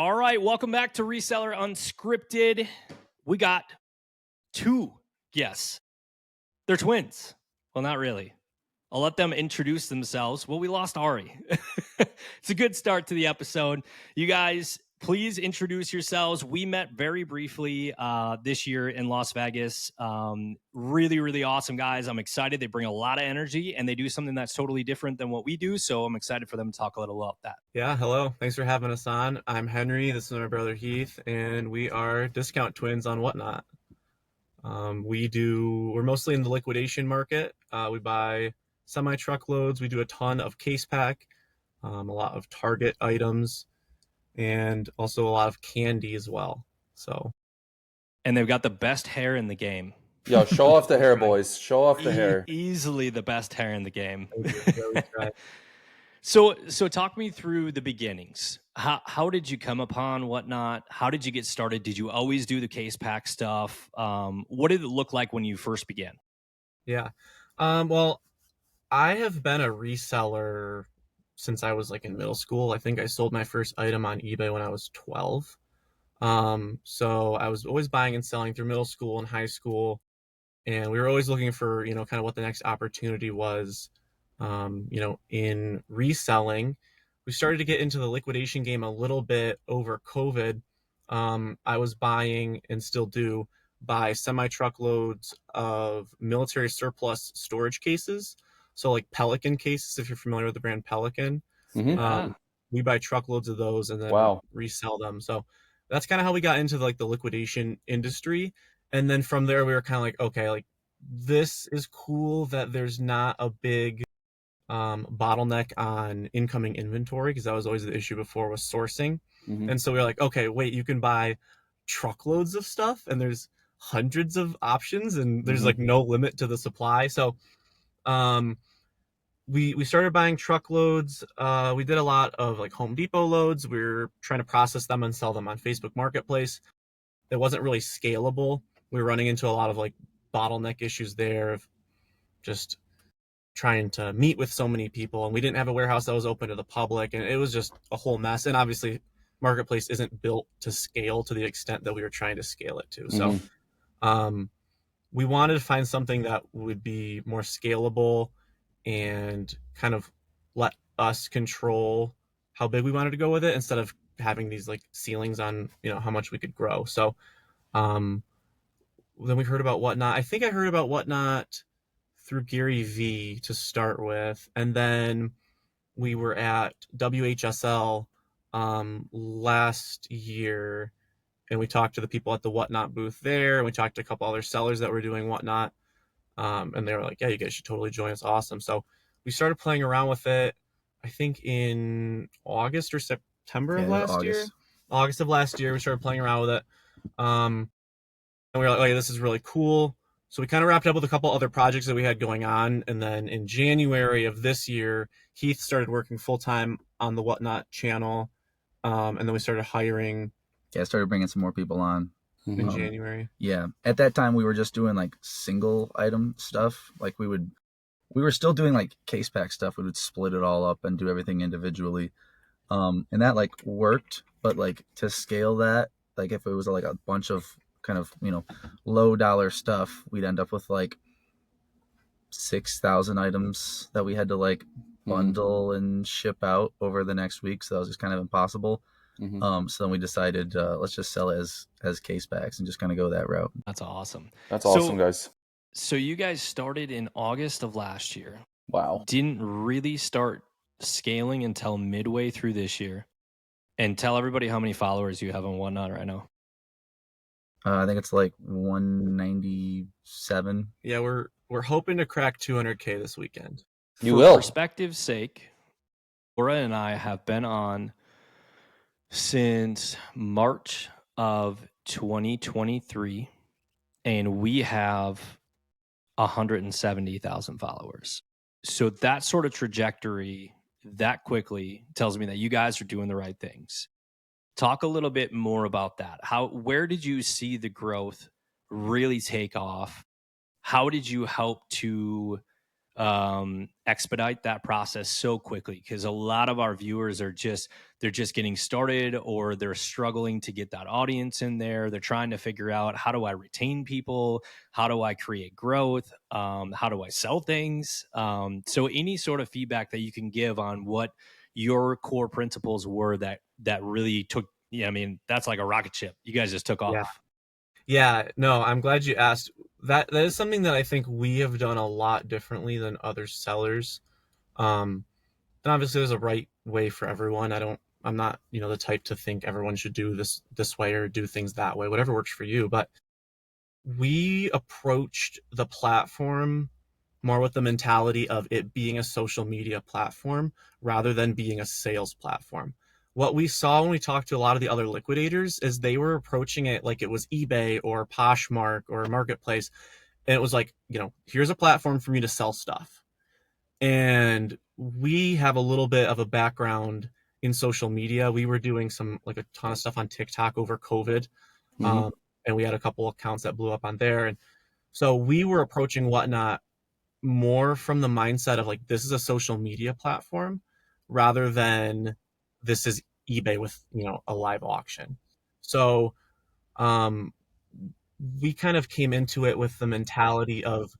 All right, welcome back to Reseller Unscripted. We got two guests. They're twins. Well, not really. I'll let them introduce themselves. Well, we lost Ari. It's a good start to the episode. You guys, please introduce yourselves. We met very briefly this year in Las Vegas. Really, really awesome guys. I'm excited. They bring a lot of energy and they do something that's totally different than what we do. So I'm excited for them to talk a little about that. Yeah, hello. Thanks for having us on. I'm Henry. This is my brother Heath, and we are discount twins on WhatNot. We're mostly in the liquidation market. We buy semi-truckloads. We do a ton of Casepack, a lot of Target items, and also a lot of candy as well. And they've got the best hair in the game. Yo, show off the hair, boys. Show off the hair. Easily the best hair in the game. We try. So talk me through the beginnings. How did you come upon WhatNot? How did you get started? Did you always do the Casepack stuff? What did it look like when you first began? Yeah. Well, I have been a reseller since I was in middle school. I think I sold my first item on eBay when I was 12. So I was always buying and selling through middle school and high school. And we were always looking for, kind of what the next opportunity was, in reselling. We started to get into the liquidation game a little bit over COVID. I was buying and still do buy semi-truckloads of military surplus storage cases. So like Pelican cases, if you're familiar with the brand Pelican. Mm-hmm. We buy truckloads of those and then resell them. So that's kind of how we got into the liquidation industry. And then from there, we were kind of like, okay, this is cool that there's not a big bottleneck on incoming inventory, because that was always the issue before, was sourcing. Mm-hmm. And so we were like, okay, wait, you can buy truckloads of stuff and there's hundreds of options and there's no limit to the supply. So we started buying truckloads. We did a lot of Home Depot loads. We were trying to process them and sell them on Facebook Marketplace. It wasn't really scalable. We were running into a lot of bottleneck issues there of just trying to meet with so many people, and we didn't have a warehouse that was open to the public, and it was just a whole mess. And obviously Marketplace isn't built to scale to the extent that we were trying to scale it to. So we wanted to find something that would be more scalable and kind of let us control how big we wanted to go with it, instead of having these ceilings on how much we could grow. So then we heard about WhatNot. I think I heard about WhatNot through Gary V to start with, and then we were at WHSL last year, and we talked to the people at the WhatNot booth there, and we talked to a couple other sellers that were doing WhatNot, and they were like, yeah, you guys should totally join. It's awesome. So we started playing around with it, I think in August or September of last year. August of last year, we started playing around with it. And we were like, oh, yeah, this is really cool. So we kind of wrapped up with a couple other projects that we had going on. And then in January of this year, Heath started working full-time on the WhatNot channel. And then we started hiring. Yeah, I started bringing some more people on. In January. Yeah. At that time, we were just doing single item stuff. We were still doing Casepack stuff. We would split it all up and do everything individually. And that worked. But to scale that, if it was a bunch of kind of low dollar stuff, we'd end up with 6,000 items that we had to bundle and ship out over the next week. So that was just kind of impossible. So then we decided let's just sell it as Casepacks and just kind of go that route. That's awesome. That's awesome, guys. So you guys started in August of last year. Wow. Didn't really start scaling until midway through this year. And tell everybody how many followers you have on WhatNot right now. I think it's 197. Yeah, we're hoping to crack 200K this weekend. For perspective's sake, Laura and I have been on since March of 2023, and we have 170,000 followers. So that sort of trajectory that quickly tells me that you guys are doing the right things. Talk a little bit more about that. Where did you see the growth really take off? How did you help to expedite that process so quickly, because a lot of our viewers are they're just getting started, or they're struggling to get that audience in there. They're trying to figure out, how do I retain people? How do I create growth? How do I sell things? So any sort of feedback that you can give on what your core principles were that really took, I mean, that's like a rocket ship. You guys just took off. Yeah, no, I'm glad you asked. That is something that I think we have done a lot differently than other sellers. And obviously there's a right way for everyone. I'm not, the type to think everyone should do this way or do things that way, whatever works for you. But we approached the platform more with the mentality of it being a social media platform rather than being a sales platform. What we saw when we talked to a lot of the other liquidators is they were approaching it like it was eBay or Poshmark or Marketplace. And it was like, here's a platform for me to sell stuff. And we have a little bit of a background in social media. We were doing a ton of stuff on TikTok over COVID. And we had a couple accounts that blew up on there. And so we were approaching WhatNot more from the mindset of like, this is a social media platform rather than this is eBay with, a live auction. So we kind of came into it with the mentality of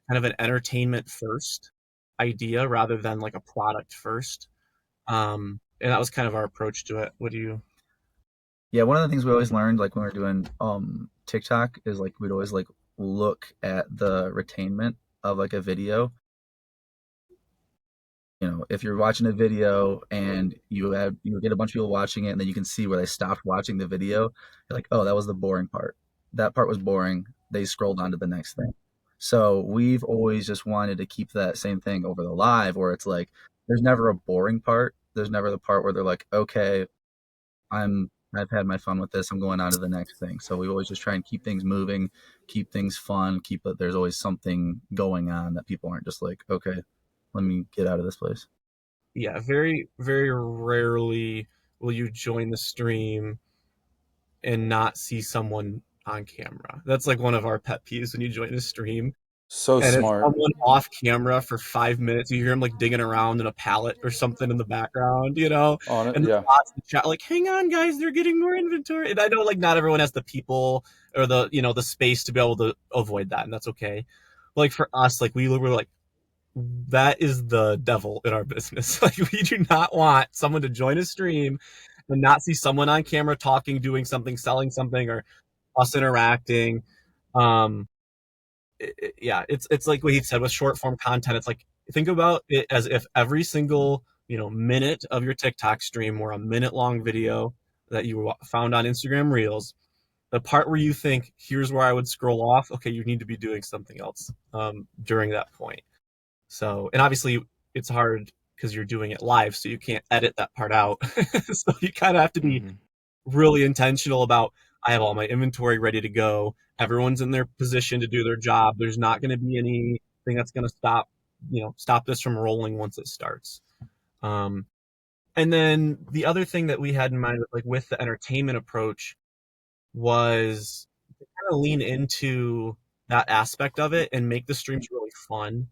kind of an entertainment first idea rather than like a product first. And that was kind of our approach to it. What do you? Yeah, one of the things we always learned, like when we were doing TikTok, is like we'd always like look at the retainment of like a video. If you're watching a video and you get a bunch of people watching it, and then you can see where they stopped watching the video, you're like, oh, that was the boring part. That part was boring. They scrolled on to the next thing. So we've always just wanted to keep that same thing over the live, where it's like there's never a boring part. There's never the part where they're like, okay, I've had my fun with this. I'm going on to the next thing. So we always just try and keep things moving, keep things fun, there's always something going on that people aren't just like, okay, let me get out of this place. Yeah, very, very rarely will you join the stream and not see someone on camera. That's like one of our pet peeves when you join a stream. So And smart. it's someone off camera for 5 minutes. You hear him like digging around in a pallet or something in the background, On it, and the yeah. bots in the chat like, hang on, guys, they're getting more inventory. And I know like not everyone has the people or the space to be able to avoid that, and that's okay. But, like for us, like we were like, that is the devil in our business. Like we do not want someone to join a stream and not see someone on camera talking, doing something, selling something, or us interacting. Yeah, it's like what he said with short form content. It's like, think about it as if every single minute of your TikTok stream were a minute long video that you found on Instagram Reels. The part where you think, here's where I would scroll off, okay, you need to be doing something else during that point. So, and obviously it's hard because you're doing it live, so you can't edit that part out. So you kind of have to be really intentional about, I have all my inventory ready to go. Everyone's in their position to do their job. There's not going to be anything that's going to stop this from rolling once it starts. And then the other thing that we had in mind, like with the entertainment approach, was to kind of lean into that aspect of it and make the streams really fun.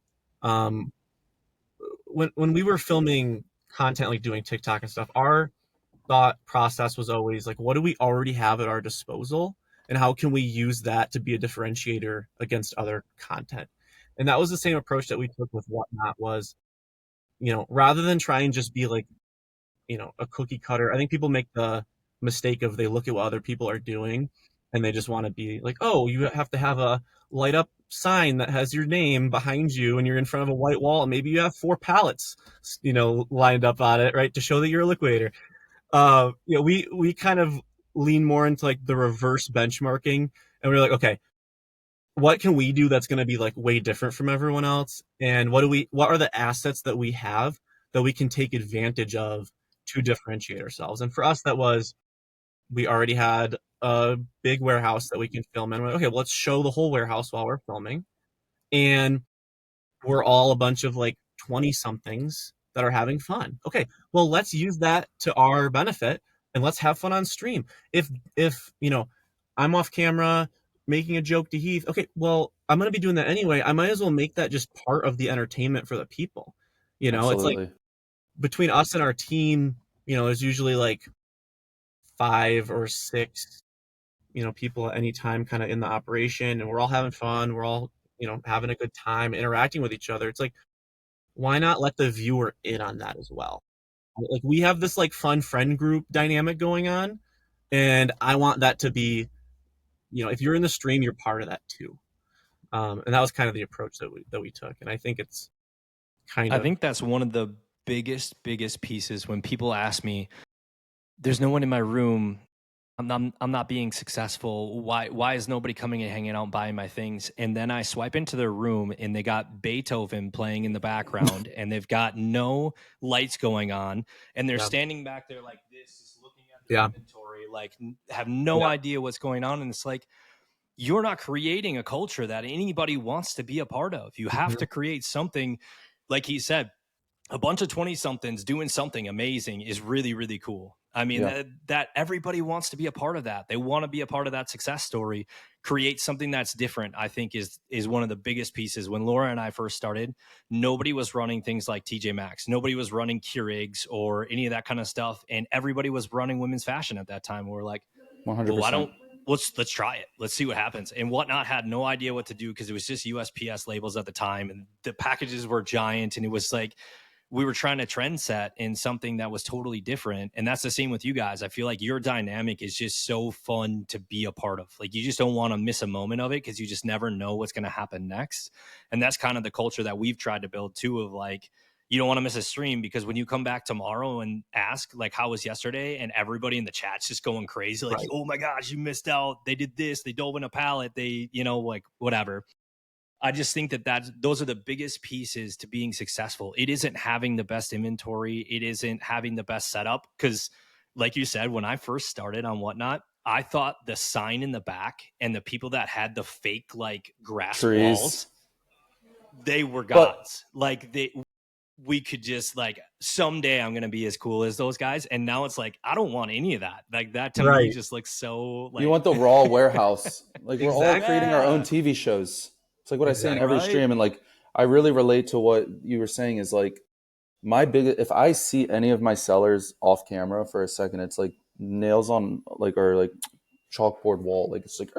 When we were filming content, like doing TikTok and stuff, our thought process was always like, what do we already have at our disposal, and how can we use that to be a differentiator against other content? And that was the same approach that we took with WhatNot. Was, rather than try and just be like, a cookie cutter. I think people make the mistake of, they look at what other people are doing and they just want to be like, oh, you have to have a light up sign that has your name behind you and you're in front of a white wall, and maybe you have 4 pallets lined up on it, right, to show that you're a liquidator. We kind of lean more into like the reverse benchmarking, and we're like, okay, what can we do that's going to be like way different from everyone else, and what are the assets that we have that we can take advantage of to differentiate ourselves? And for us, that was, we already had a big warehouse that we can film in. We're like, okay, well, let's show the whole warehouse while we're filming, and we're all a bunch of like 20 somethings that are having fun. Okay, well, let's use that to our benefit and let's have fun on stream. If I'm off camera, making a joke to Heath, okay, well, I'm going to be doing that anyway. I might as well make that just part of the entertainment for the people. You know, it's like Absolutely. between us and our team, you know, there's usually like 5 or 6, you know, people at any time kind of in the operation, and we're all having fun. We're all, you know, having a good time interacting with each other. It's like, why not let the viewer in on that as well? Like we have this like fun friend group dynamic going on, and I want that to be, you know, if you're in the stream, you're part of that too. And that was kind of the approach that we took, and I think it's kind I of think that's one of the biggest pieces when people ask me, there's no one in my room, I'm not being successful. Why is nobody coming and hanging out and buying my things? And then I swipe into their room and they got Beethoven playing in the background and they've got no lights going on and they're standing back there like this, just looking at their inventory, like have no idea what's going on. And it's like, you're not creating a culture that anybody wants to be a part of. You have to create something, like he said, a bunch of 20 somethings doing something amazing is really, really cool. I mean, that everybody wants to be a part of that. They want to be a part of that success story. Create something that's different, I think is one of the biggest pieces. When Laura and I first started, nobody was running things like TJ Maxx. Nobody was running Keurigs or any of that kind of stuff. And everybody was running women's fashion at that time. We're like, 100%. well, let's try it. Let's see what happens. And WhatNot had no idea what to do because it was just USPS labels at the time. And the packages were giant. And it was like, we were trying to trend set in something that was totally different. And that's the same with you guys. I feel like your dynamic is just so fun to be a part of. Like you just don't want to miss a moment of it because you just never know what's going to happen next. And that's kind of the culture that we've tried to build too, of like, you don't want to miss a stream because when you come back tomorrow and ask like, how was yesterday? And everybody in the chat's just going crazy. Like, oh my gosh, you missed out. They did this. They dove in a pallet. They, you know, like whatever. I just think that those are the biggest pieces to being successful. It isn't having the best inventory. It isn't having the best setup. Because like you said, when I first started on WhatNot, I thought the sign in the back and the people that had the fake like grass Trees. walls, they were gods. Like we could just like, someday I'm going to be as cool as those guys. And now it's like, I don't want any of that. Like that to me just looks so like. You want the raw warehouse. Like we're all Exactly. creating our own TV shows. It's like what I say in every stream. And like, I really relate to what you were saying is like if I see any of my sellers off camera for a second, it's like nails on like, or like chalkboard wall. Like it's like,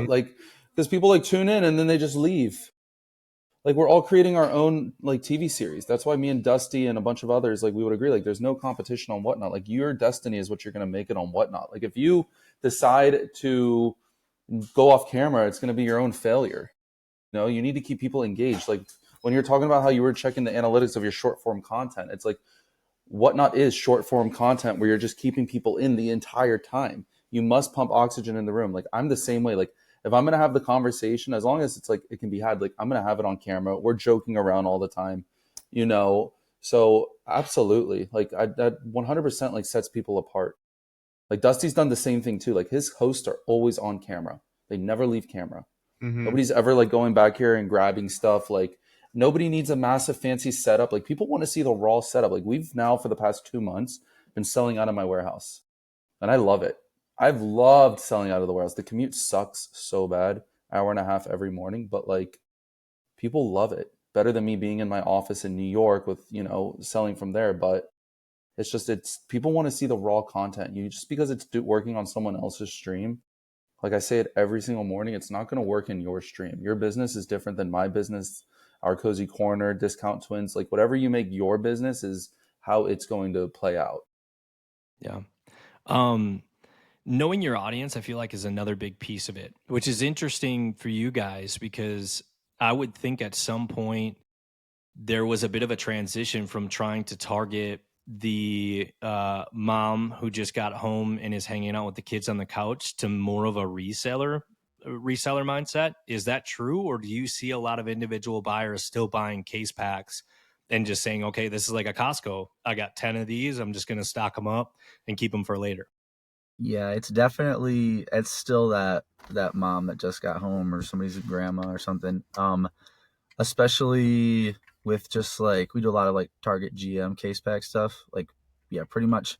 like, because people like tune in and then they just leave. Like we're all creating our own like TV series. That's why me and Dusty and a bunch of others, like we would agree, like there's no competition on WhatNot. Like your destiny is what you're going to make it on WhatNot. Like if you decide to go off camera, it's going to be your own failure. You know, you need to keep people engaged. Like when you're talking about how you were checking the analytics of your short form content, it's like WhatNot is short form content where you're just keeping people in the entire time. You must pump oxygen in the room. Like I'm the same way. Like if I'm going to have the conversation, as long as it's like, it can be had, like I'm going to have it on camera. We're joking around all the time, you know? So absolutely. Like that 100% like sets people apart. Like Dusty's done the same thing too. Like his hosts are always on camera. They never leave camera. Nobody's ever like going back here and grabbing stuff. Like nobody needs a massive fancy setup. Like people want to see the raw setup. Like we've now for the past 2 months been selling out of my warehouse and I love it. I've loved selling out of the warehouse. The commute sucks so bad, 1.5 hours every morning, but like people love it better than me being in my office in New York with, you know, selling from there. But it's people want to see the raw content. You just because it's working on someone else's stream. Like I say it every single morning, it's not going to work in your stream. Your business is different than my business, our cozy corner, discount twins, like whatever you make your business is how it's going to play out. Yeah. Knowing your audience, I feel like is another big piece of it, which is interesting for you guys because I would think at some point there was a bit of a transition from trying to target the mom who just got home and is hanging out with the kids on the couch to more of a reseller mindset. Is that true? Or do you see a lot of individual buyers still buying case packs and just saying, okay, this is like a Costco. I got 10 of these. I'm just going to stock them up and keep them for later. Yeah, it's still that mom that just got home or somebody's grandma or something. Especially with just like, we do a lot of like Target GM case pack stuff. Like, yeah, pretty much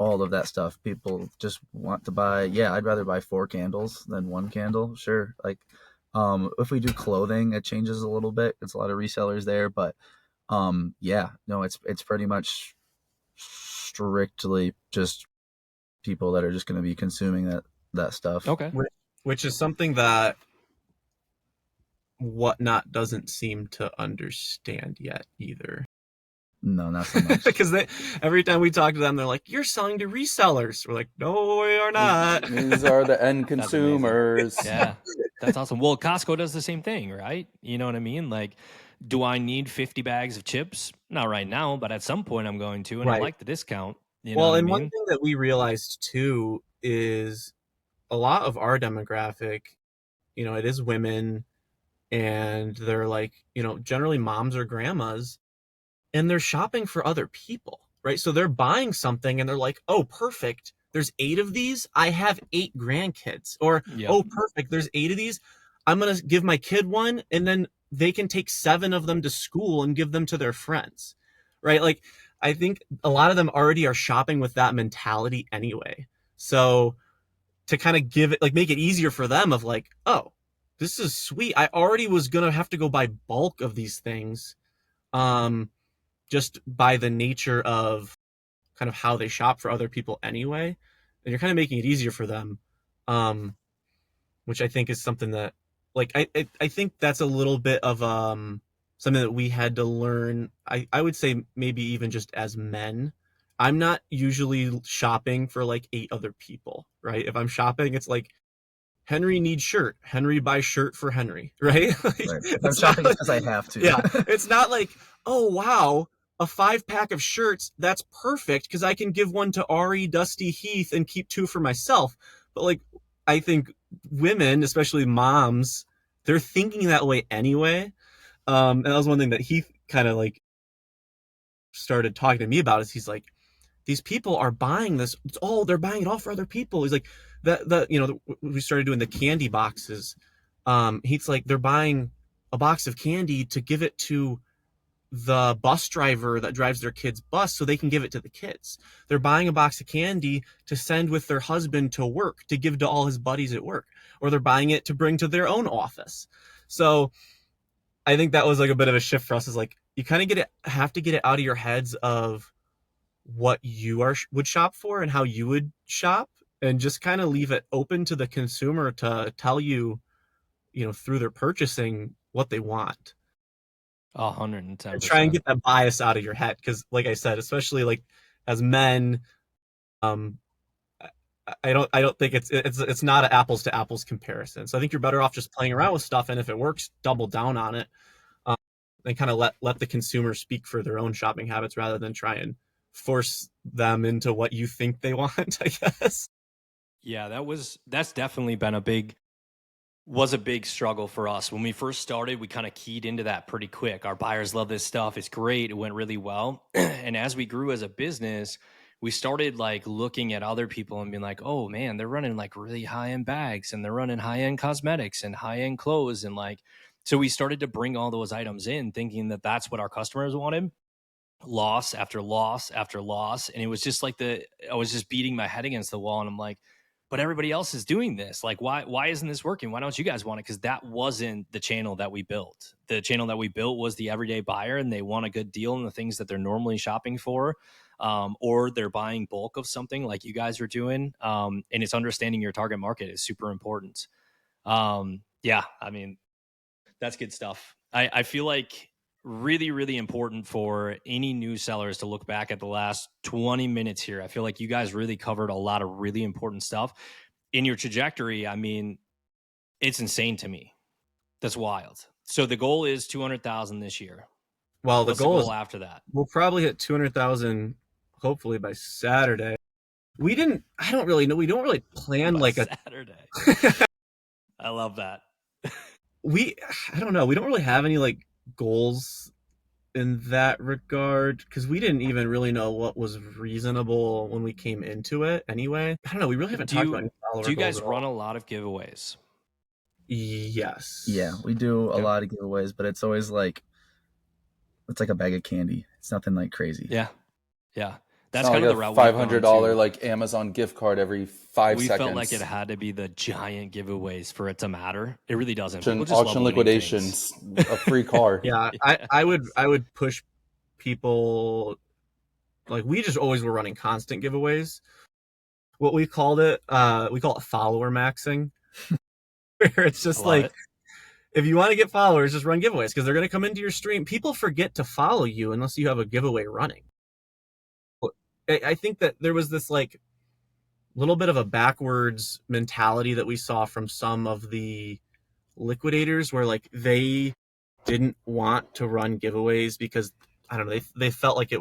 all of that stuff. People just want to buy. Yeah, I'd rather buy 4 candles than 1 candle. Sure. Like, if we do clothing, it changes a little bit. It's a lot of resellers there, but yeah, no, it's pretty much strictly just people that are just going to be consuming that stuff. Okay. Which is something that WhatNot doesn't seem to understand yet either. No, not so much. Because every time we talk to them, they're like, "You're selling to resellers." We're like, "No, we are not." These are the end consumers. Yeah, that's awesome. Well, Costco does the same thing, right? You know what I mean? Like, do I need 50 bags of chips? Not right now, but at some point I'm going to, and I Right. like the discount. You know Well, what I and mean? one thing that we realized too is a lot of our demographic, it is women, and they're like, generally moms or grandmas, and they're shopping for other people, right? So they're buying something and they're like, "Oh, perfect. There's 8 of these. I have 8 grandkids." Or, Yep. "Oh, perfect. There's 8 of these. I'm going to give my kid one, and then they can take 7 of them to school and give them to their friends." Right? Like, I think a lot of them already are shopping with that mentality anyway. So to kind of give it, like, make it easier for them of like, "Oh, this is sweet. I already was going to have to go buy bulk of these things." Just by the nature of kind of how they shop for other people anyway, and you're kind of making it easier for them, which I think is something that, like, I think that's a little bit of something that we had to learn. I would say maybe even just as men. I'm not usually shopping for like 8 other people, right? If I'm shopping, it's like, Henry needs shirt. Henry buys shirt for Henry, right? Like, Right. I'm shopping because I have to. Yeah, it's not like, "Oh wow, a 5-pack of shirts, that's perfect because I can give one to Ari, Dusty, Heath, and keep 2 for myself." But like, I think women, especially moms, they're thinking that way anyway. And that was one thing that Heath kind of like started talking to me about. Is he's like, "These people are buying this. They're buying it all for other people." He's like, we started doing the candy boxes. He's like, "They're buying a box of candy to give it to the bus driver that drives their kid's bus so they can give it to the kids. They're buying a box of candy to send with their husband to work to give to all his buddies at work, or they're buying it to bring to their own office." So I think that was like a bit of a shift for us, is like, you kind of have to get it out of your heads of what you would shop for and how you would shop, and just kind of leave it open to the consumer to tell you, through their purchasing, what they want. 110%. And try and get that bias out of your head, because like I said, especially like as men, I don't think it's not an apples to apples comparison. So I think you're better off just playing around with stuff, and if it works, double down on it, and kind of let the consumer speak for their own shopping habits rather than try and force them into what you think they want, I guess. Yeah, that's definitely been a big struggle for us. When we first started, we kind of keyed into that pretty quick. Our buyers love this stuff. It's great. It went really well. And as we grew as a business, we started like looking at other people and being like, "Oh man, they're running like really high-end bags, and they're running high-end cosmetics and high-end clothes." And like, so we started to bring all those items in thinking that that's what our customers wanted. Loss after loss after loss. And it was just like I was just beating my head against the wall, and I'm like, but everybody else is doing this. Like, why isn't this working? Why don't you guys want it? Because that wasn't the channel that we built. The channel that we built was the everyday buyer, and they want a good deal on the things that they're normally shopping for, or they're buying bulk of something like you guys are doing. And it's understanding your target market is super important. Yeah, I mean, that's good stuff. I feel like really, really important for any new sellers to look back at the last 20 minutes here. I feel like you guys really covered a lot of really important stuff in your trajectory. I mean, it's insane to me. That's wild. So the goal is 200,000 this year. Well, What's the goal is after that? We'll probably hit 200,000 hopefully by Saturday. I don't really know. We don't really plan By like Saturday. I love that. I don't know. We don't really have any like goals in that regard, because we didn't even really know what was reasonable when we came into it anyway. I don't know. We really haven't talked about any follower Do you guys goals at run all. a lot of giveaways? Yes. Yeah, we do a Okay. lot of giveaways, but it's always like, it's like a bag of candy. It's nothing like crazy. Yeah. Yeah. That's It's not kind of the like route a we've gone $500 to. like Amazon gift card every 5 We seconds. felt like it had to be the giant giveaways for it to matter. It really doesn't. People just Auction love winning things. liquidations, a free car. Yeah, I would push people, like, we just always were running constant giveaways. What we called it, we call it follower maxing, where it's I just love like, it. if you want to get followers, just run giveaways because they're going to come into your stream. People forget to follow you unless you have a giveaway running. I think that there was this like little bit of a backwards mentality that we saw from some of the liquidators where like they didn't want to run giveaways because I don't know, they felt like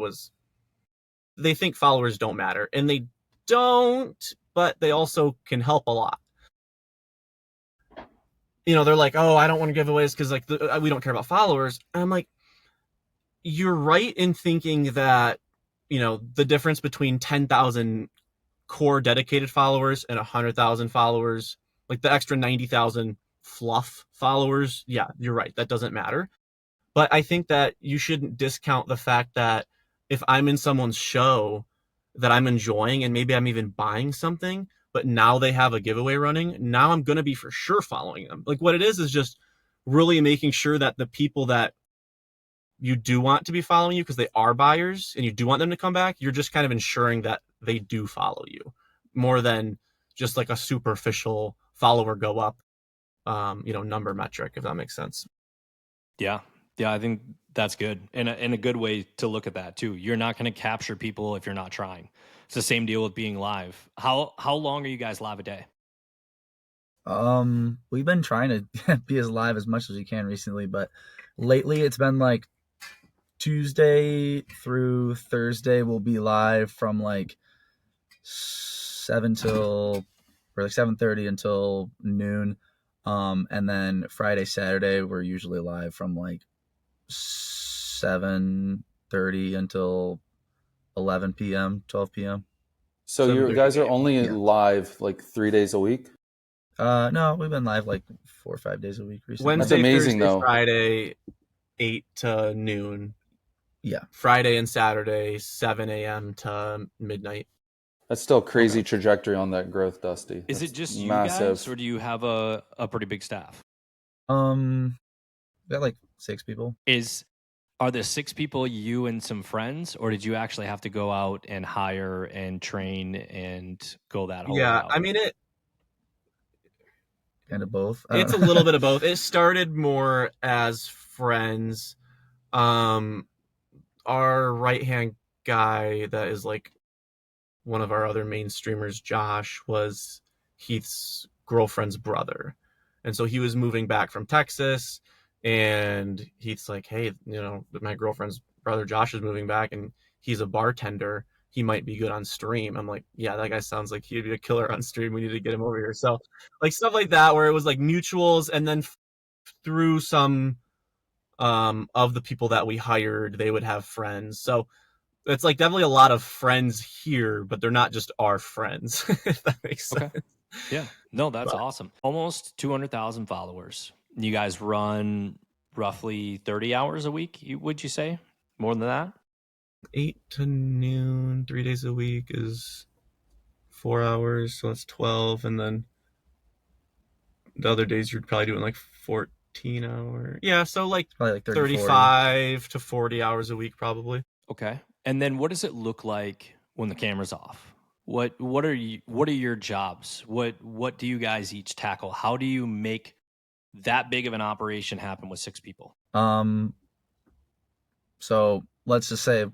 they think followers don't matter, and they don't, but they also can help a lot. You know, they're like, oh, I don't want to giveaways because like we don't care about followers. And I'm like, you're right in thinking that, you know, the difference between 10,000 core dedicated followers and 100,000 followers, like the extra 90,000 fluff followers, yeah, you're right, that doesn't matter. But I think that you shouldn't discount the fact that if I'm in someone's show that I'm enjoying and maybe I'm even buying something, but now they have a giveaway running, now I'm going to be for sure following them. Like what it is just really making sure that the people that you do want to be following you because they are buyers and you do want them to come back, you're just kind of ensuring that they do follow you more than just like a superficial follower go up, number metric, if that makes sense. Yeah. Yeah, I think that's good. And a good way to look at that too. You're not going to capture people if you're not trying. It's the same deal with being live. How long are you guys live a day? We've been trying to be as live as much as we can recently, but lately it's been like Tuesday through Thursday we'll be live from like 7:30 until noon. And then Friday, Saturday we're usually live from like 7:30 until 11 p.m., 12 p.m. So you guys are only Yeah. live like 3 days a week? No, we've been live like 4 or 5 days a week recently. Wednesday, That's amazing, Thursday, though. Friday, 8 to noon. Yeah. Friday and Saturday, 7 a.m. to midnight. That's still a crazy trajectory on that growth, Dusty. Is That's it just you massive. guys, or do you have a pretty big staff? We got like 6 people. Are there 6 people, you and some friends, or did you actually have to go out and hire and train and go that whole route? I mean Kind of both. It's a little bit of both. It started more as friends. Our right-hand guy that is like one of our other main streamers, Josh, was Heath's girlfriend's brother. And so he was moving back from Texas, and Heath's like, hey, my girlfriend's brother Josh is moving back and he's a bartender. He might be good on stream. I'm like, yeah, that guy sounds like he'd be a killer on stream. We need to get him over here. So like stuff like that, where it was like mutuals, and then through some of the people that we hired, they would have friends. So it's like definitely a lot of friends here, but they're not just our friends, if that makes sense. Yeah. No, that's awesome. Almost 200,000 followers. You guys run roughly 30 hours a week, would you say? More than that? 8 to noon, 3 days a week is 4 hours, so that's 12. And then the other days you're probably doing like 14 hours. Yeah, so like Probably like 30, 35 40. to 40 hours a week probably. Okay. And then what does it look like when the camera's off? What are your jobs? What do you guys each tackle? How do you make that big of an operation happen with 6 people? So let's just say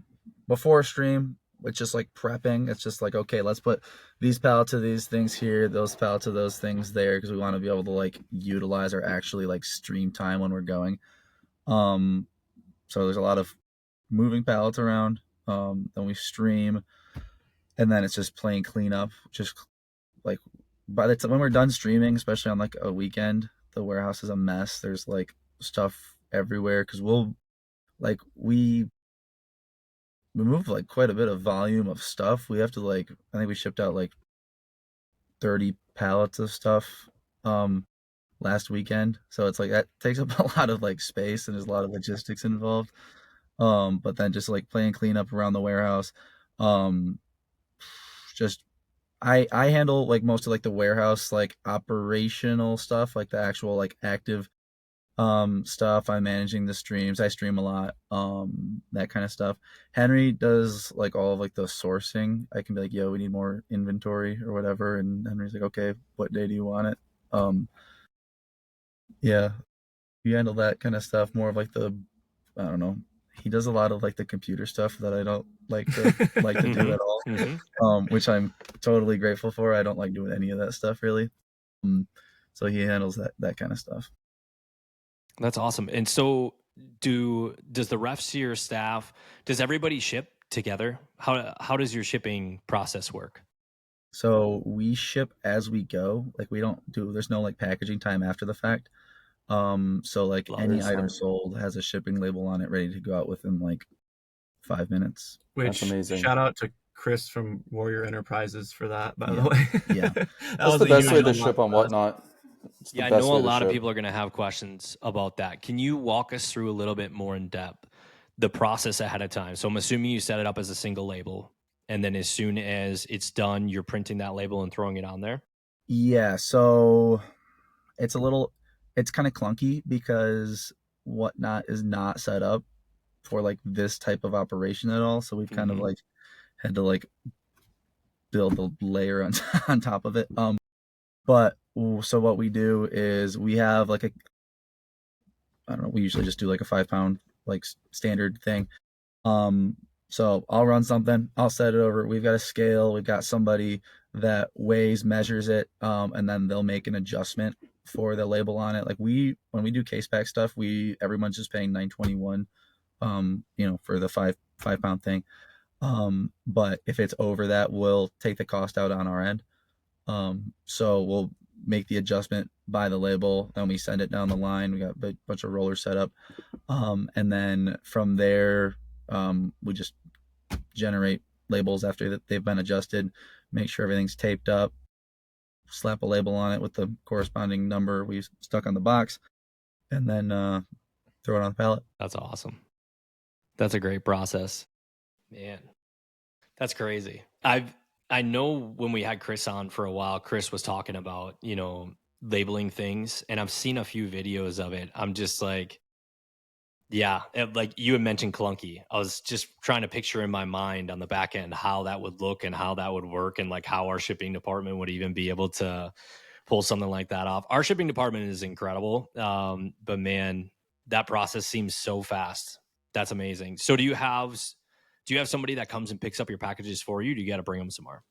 before stream, it's just like prepping. It's just like, okay, let's put these pallets of these things here, those pallets of those things there, because we want to be able to like utilize our actually like stream time when we're going. So there's a lot of moving pallets around. Then we stream, and then it's just playing cleanup. Just like by the time when we're done streaming, especially on like a weekend, the warehouse is a mess. There's like stuff everywhere because we move like quite a bit of volume of stuff. We have to I think we shipped out like 30 pallets of stuff last weekend. So it's like that takes up a lot of like space, and there's a lot of logistics involved. But then just like playing cleanup around the warehouse. Just I handle like most of like the warehouse like operational stuff, like the actual like active stuff. I'm managing the streams. I stream a lot, that kind of stuff. Henry does like all of like the sourcing. I can be like, yo, we need more inventory or whatever, and Henry's like, okay, what day do you want it? Yeah, you handle that kind of stuff. More of like the, I don't know. He does a lot of like the computer stuff that I don't like to do at all. Which I'm totally grateful for. I don't like doing any of that stuff really. So he handles that kind of stuff. That's awesome. And so does the ref see your staff? Does everybody ship together? How does your shipping process work? So we ship as we go. Like we don't do, there's no like packaging time after the fact. So like Love any it. item sold has a shipping label on it ready to go out within like 5 minutes. Which, That's amazing. shout out to Chris from Warrior Enterprises for that, by Yeah. the way. Yeah. That's the best way to ship on WhatNot. It's the Yeah, I best know a way to lot of ship. people are going to have questions about that. Can you walk us through a little bit more in depth the process ahead of time? So I'm assuming you set it up as a single label, and then as soon as it's done, you're printing that label and throwing it on there? Yeah, so it's kind of clunky because WhatNot is not set up for like this type of operation at all. So we've kind of like had to like build the layer on top of it. But so what we do is we have like I don't know, we usually just do like a 5 pound like standard thing. So I'll run something, I'll set it over. We've got a scale, we've got somebody that weighs, measures it, and then they'll make an adjustment for the label on it. Like when we do Casepack stuff, everyone's just paying $9.21, for the 5 pound thing. But if it's over that, we'll take the cost out on our end. So we'll make the adjustment by the label, then we send it down the line. We got a bunch of rollers set up. And then from there, we just generate labels after that they've been adjusted, make sure everything's taped up, slap a label on it with the corresponding number we stuck on the box, and then throw it on the pallet. That's awesome. That's a great process. Man, that's crazy. I know when we had Chris on for a while, Chris was talking about, labeling things, and I've seen a few videos of it. I'm just like, yeah, like you had mentioned clunky. I was just trying to picture in my mind on the back end how that would look and how that would work, and like how our shipping department would even be able to pull something like that off. Our shipping department is incredible. But man, that process seems so fast. That's amazing. So do you have somebody that comes and picks up your packages for you? Do you got to bring them somewhere?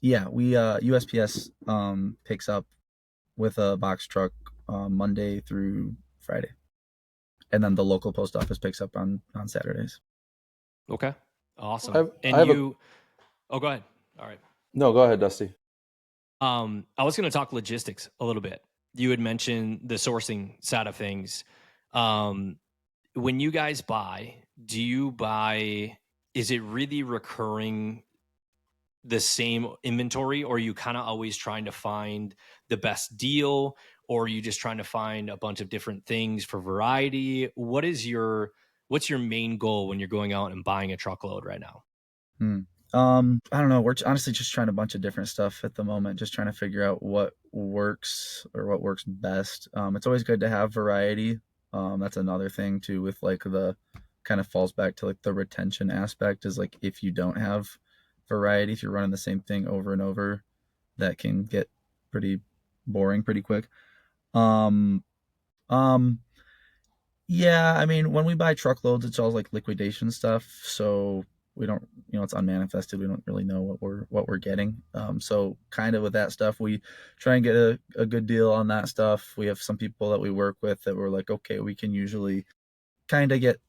Yeah, we USPS picks up with a box truck Monday through Friday, and then the local post office picks up on Saturdays. Okay, awesome. Oh, go ahead. All right. No, go ahead, Dusty. I was going to talk logistics a little bit. You had mentioned the sourcing side of things. When you guys buy, is it really recurring the same inventory, or are you kind of always trying to find the best deal, or are you just trying to find a bunch of different things for variety? What's your main goal when you're going out and buying a truckload right now? I don't know. We're honestly just trying a bunch of different stuff at the moment, just trying to figure out what works or what works best. It's always good to have variety. That's another thing too, with like the kind of falls back to like the retention aspect, is like if you don't have variety, if you're running the same thing over and over, that can get pretty boring pretty quick. Yeah, I mean, when we buy truckloads, it's all like liquidation stuff, so we don't, it's unmanifested. We don't really know what we're getting. So kind of with that stuff, we try and get a good deal on that stuff. We have some people that we work with that we're like, okay, we can usually kind of get,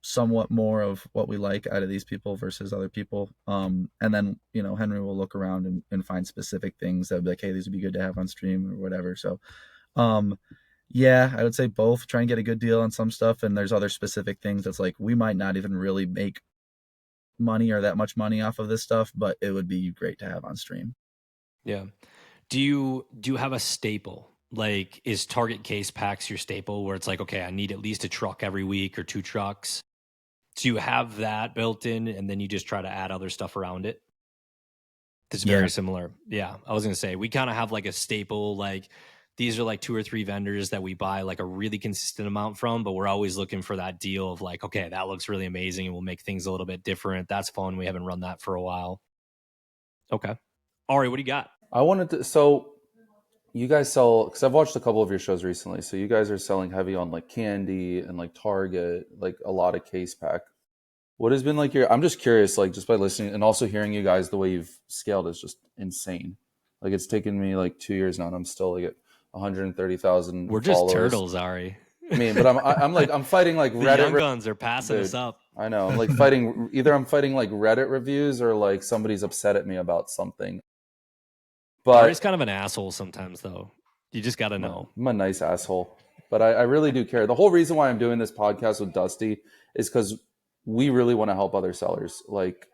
somewhat more of what we like out of these people versus other people. And then, Henry will look around and find specific things that would be like, hey, these would be good to have on stream or whatever. So, yeah, I would say both. Try and get a good deal on some stuff, and there's other specific things that's like we might not even really make money or that much money off of this stuff, but it would be great to have on stream. Yeah. Do you have a staple? Like, is Target Case Packs your staple where it's like, okay, I need at least a truck every week or 2 trucks? Do you have that built in and then you just try to add other stuff around it? It's Yeah. very similar. Yeah. I was going to say, we kind of have like a staple, like these are like 2 or 3 vendors that we buy like a really consistent amount from, but we're always looking for that deal of like, okay, that looks really amazing and we'll make things a little bit different. That's fun. We haven't run that for a while. Okay. Ari, what do you got? I wanted to, so you guys sell, because I've watched a couple of your shows recently. So you guys are selling heavy on like candy and like Target, like a lot of Casepack. What has been like I'm just curious, like just by listening and also hearing you guys, the way you've scaled is just insane. Like it's taken me like 2 years now and I'm still like at 130,000 We're just followers. turtles, Ari. I mean, but I'm fighting like The Reddit. young guns are passing Dude, us up. I know. I'm like fighting, either I'm fighting like Reddit reviews or like somebody's upset at me about something. But Ari's kind of an asshole sometimes, though. You just got to know. I'm a nice asshole, but I really do care. The whole reason why I'm doing this podcast with Dusty is because we really want to help other sellers. Like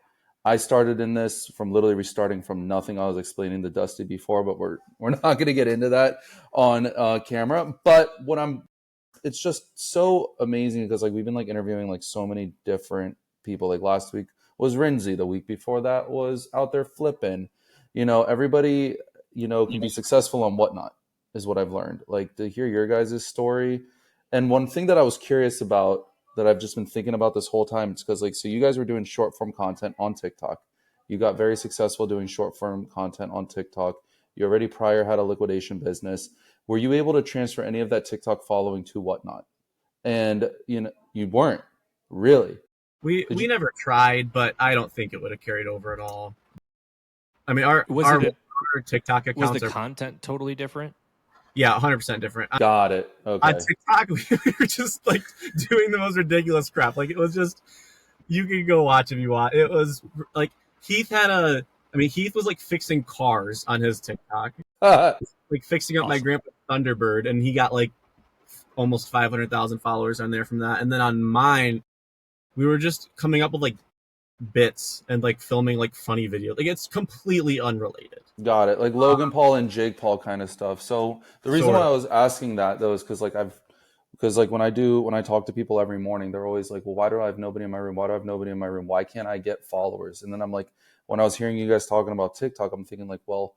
I started in this from literally restarting from nothing. I was explaining to Dusty before, but we're not going to get into that on camera. But it's just so amazing because like we've been like interviewing like so many different people. Like last week was Rinzi. The week before that was Out There Flipping. Everybody, can be successful on WhatNot is what I've learned. Like to hear your guys' story. And one thing that I was curious about that I've just been thinking about this whole time, it's because like, so you guys were doing short form content on TikTok. You got very successful doing short form content on TikTok. You already prior had a liquidation business. Were you able to transfer any of that TikTok following to WhatNot? And you weren't really. We never tried, but I don't think it would have carried over at all. I mean, our TikTok accounts was the content totally different? Yeah, 100% different. Got it. Okay. On TikTok, we were just like doing the most ridiculous crap. Like it was just, you could go watch if you want. It was like Heath was like fixing cars on his TikTok, like fixing up my grandpa's Thunderbird, and he got like almost 500,000 followers on there from that. And then on mine, we were just coming up with like bits and like filming like funny videos. Like it's completely unrelated. Got it. Like Logan Paul and Jake Paul kind of stuff. So the reason why I was asking that though is because when I talk to people every morning, they're always like, well, why do I have nobody in my room? Why do I have nobody in my room? Why can't I get followers? And then I'm like, when I was hearing you guys talking about TikTok, I'm thinking like, well,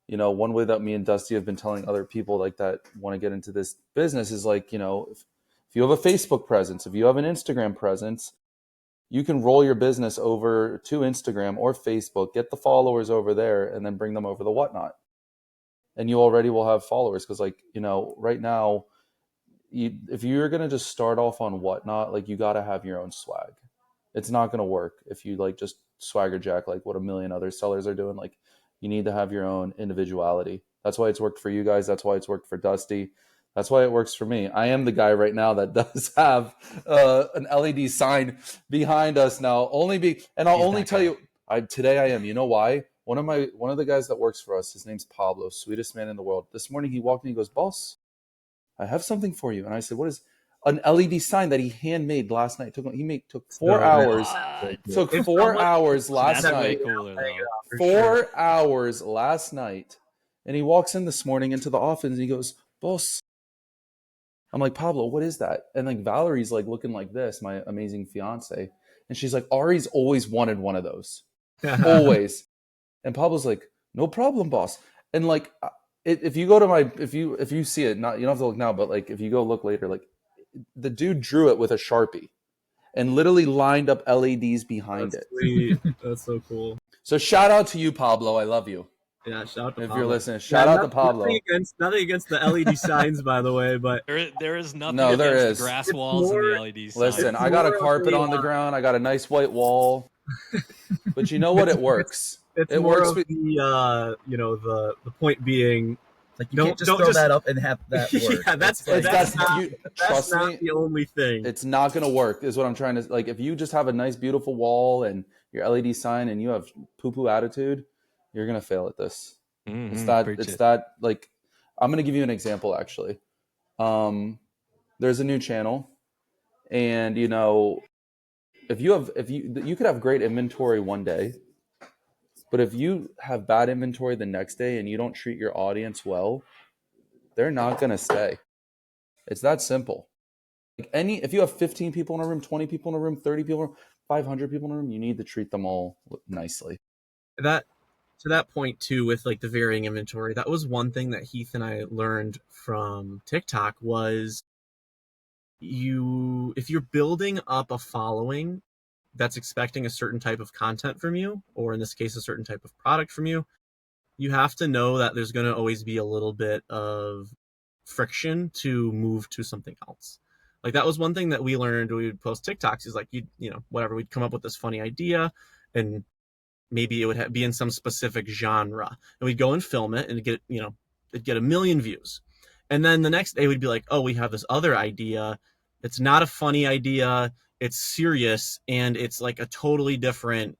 one way that me and Dusty have been telling other people like that want to get into this business is like, if you have a Facebook presence, if you have an Instagram presence, you can roll your business over to Instagram or Facebook, get the followers over there, and then bring them over to WhatNot. And you already will have followers because, like, right now, if you're going to just start off on WhatNot, like, you got to have your own swag. It's not going to work if you, like, just swagger jack like what a million other sellers are doing. Like, you need to have your own individuality. That's why it's worked for you guys. That's why it's worked for Dusty. That's why it works for me. I am the guy right now that does have an LED sign behind us now. I'll tell you, today I am. You know why? One of the guys that works for us, his name's Pablo, sweetest man in the world. This morning he walked in, he goes, "Boss, I have something for you." And I said, "What is?" An LED sign that he handmade last night. Took 4 hours. Took 4 hours last night. 4 hours last night. And he walks in this morning into the office and he goes, "Boss." I'm like, "Pablo, what is that?" And like Valerie's like looking like this, my amazing fiance. And she's like, "Ari's always wanted one of those." Always. And Pablo's like, "No problem, boss." And like, if you go to if you see it, not, you don't have to look now, but like if you go look later, like the dude drew it with a Sharpie and literally lined up LEDs behind it. Sweet. That's so cool. So shout out to you, Pablo. I love you. Yeah, shout out to if Pablo. You're listening. Shout out to Pablo. Nothing against the LED signs, by the way, but there is nothing No, there against is. the grass walls and the LED signs. Listen, I got a carpet on the ground. I got a nice white wall. But you know what? It works. It works. The point being, like you can't just throw that up and have that work. Yeah, that's not the only thing. It's not going to work, is what I'm trying to, like, if you just have a nice, beautiful wall and your LED sign and you have poo-poo attitude, you're going to fail at this. Mm-hmm. It's that, like, I'm going to give you an example, actually. There's a new channel, and, you could have great inventory one day, but if you have bad inventory the next day and you don't treat your audience well, they're not going to stay. It's that simple. Like if you have 15 people in a room, 20 people in a room, 30 people in a room, 500 people in a room, you need to treat them all nicely. That to that point too, with like the varying inventory, that was one thing that Heath and I learned from TikTok was if you're building up a following that's expecting a certain type of content from you, or in this case, a certain type of product from you, you have to know that there's going to always be a little bit of friction to move to something else. Like that was one thing that we learned when we would post TikToks is like, whatever, we'd come up with this funny idea and maybe it would be in some specific genre and we'd go and film it and it'd get 1 million views. And then the next day we'd be like, oh, we have this other idea. It's not a funny idea. It's serious. And it's like a totally different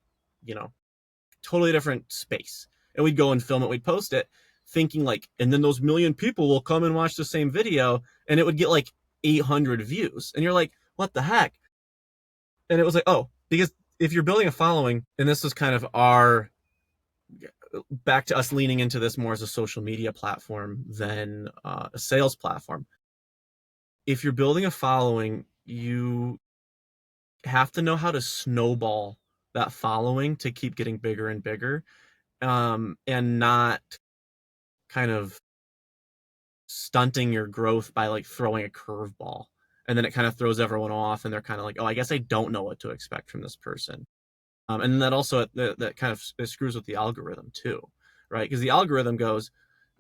space. And we'd go and film it. We'd post it thinking like, and then those 1 million people will come and watch the same video and it would get like 800 views. And you're like, what the heck? And it was like, oh, because if you're building a following, and this was kind of back to us leaning into this more as a social media platform than a sales platform. If you're building a following, you have to know how to snowball that following to keep getting bigger and bigger, and not kind of stunting your growth by like throwing a curveball. And then it kind of throws everyone off and they're kind of like, oh, I guess I don't know what to expect from this person. And that also that kind of screws with the algorithm too, right? Because the algorithm goes,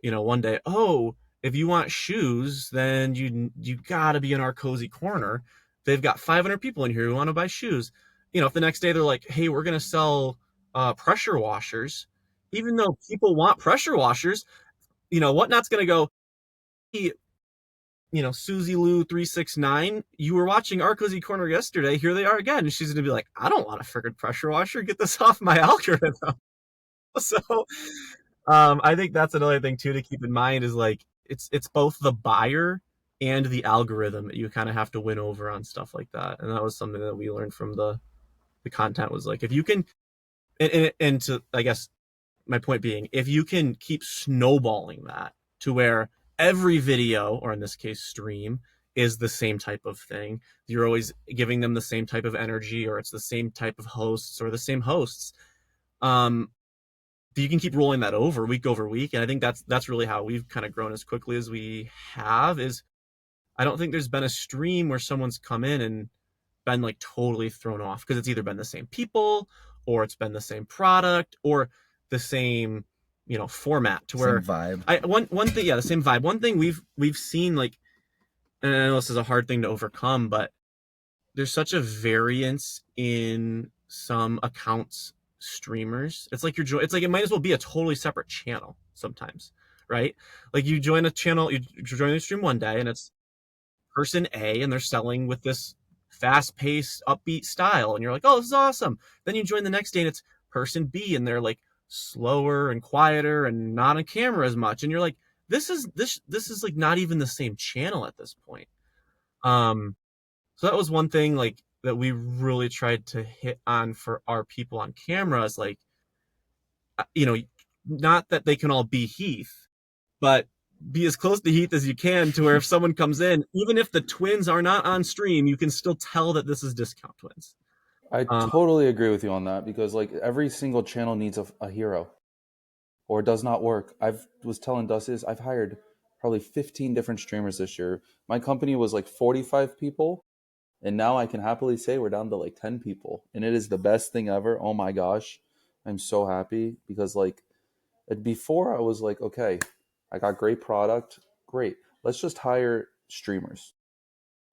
one day, oh, if you want shoes, then you gotta be in our cozy corner. They've got 500 people in here who want to buy shoes. If the next day they're like, hey, we're gonna sell pressure washers, even though people want pressure washers, WhatNot's gonna go, hey, Susie Lou 369, you were watching our cozy corner yesterday. Here they are again. And she's going to be like, I don't want a freaking pressure washer. Get this off my algorithm. So I think that's another thing too to keep in mind is like, it's both the buyer and the algorithm that you kind of have to win over on stuff like that. And that was something that we learned from the content was like, if you can, and to, I guess my point being, if you can keep snowballing that to where every video, or in this case stream, is the same type of thing, you're always giving them the same type of energy, or it's the same type of hosts or the same hosts, you can keep rolling that over week. And I think that's really how we've kind of grown as quickly as we have. Is I don't think there's been a stream where someone's come in and been like totally thrown off, because it's either been the same people, or it's been the same product, or the same format, to where same vibe. One thing, the same vibe. One thing we've seen, like, and I know this is a hard thing to overcome, but there's such a variance in some accounts streamers. It's like it's like it might as well be a totally separate channel sometimes, right? Like you join a channel, you join the stream one day and it's person A and they're selling with this fast-paced, upbeat style, and you're like, oh, this is awesome. Then you join the next day and it's person B and they're like slower and quieter and not on camera as much, and you're like, this is like not even the same channel at this point. So that was one thing like that we really tried to hit on for our people on camera, is like, not that they can all be Heath, but be as close to Heath as you can, to where if someone comes in, even if the twins are not on stream, you can still tell that this is Discount Twins. I totally agree with you on that, because like every single channel needs a hero, or it does not work. I was telling Dusty, I've hired probably 15 different streamers this year. My company was like 45 people, and now I can happily say we're down to like 10 people, and it is the best thing ever. Oh my gosh, I'm so happy, because like before I was like, okay, I got great product, great, let's just hire streamers.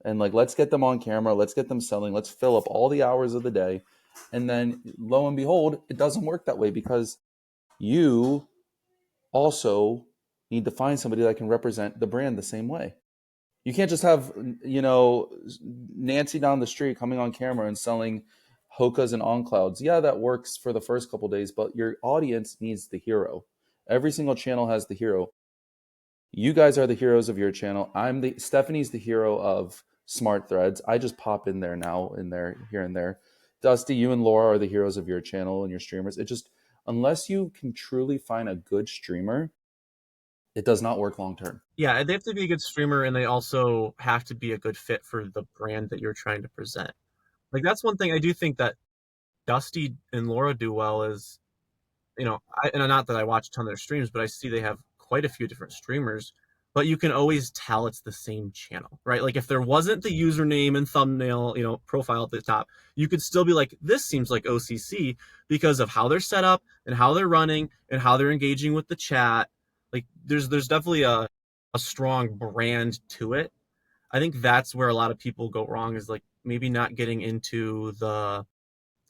And like, let's get them on camera, let's get them selling, let's fill up all the hours of the day. And then lo and behold, it doesn't work that way, because you also need to find somebody that can represent the brand the same way. You can't just have, Nancy down the street coming on camera and selling Hokas and On Clouds. Yeah, that works for the first couple of days, but your audience needs the hero. Every single channel has the hero. You guys are the heroes of your channel. Stephanie's the hero of Smart Threads. I just pop in there now, here and there. Dusty, you and Laura are the heroes of your channel and your streamers. It just, unless you can truly find a good streamer It does not work long term. Yeah, they have to be a good streamer, and they also have to be a good fit for the brand that you're trying to present. Like, that's one thing I do think that Dusty and Laura do well is, and not that I watch a ton of their streams, but I see they have quite a few different streamers, but you can always tell it's the same channel, right? Like, if there wasn't the username and thumbnail, profile at the top, you could still be like, this seems like OCC because of how they're set up and how they're running and how they're engaging with the chat. Like, there's definitely a strong brand to it. I think that's where a lot of people go wrong, is like maybe not getting into the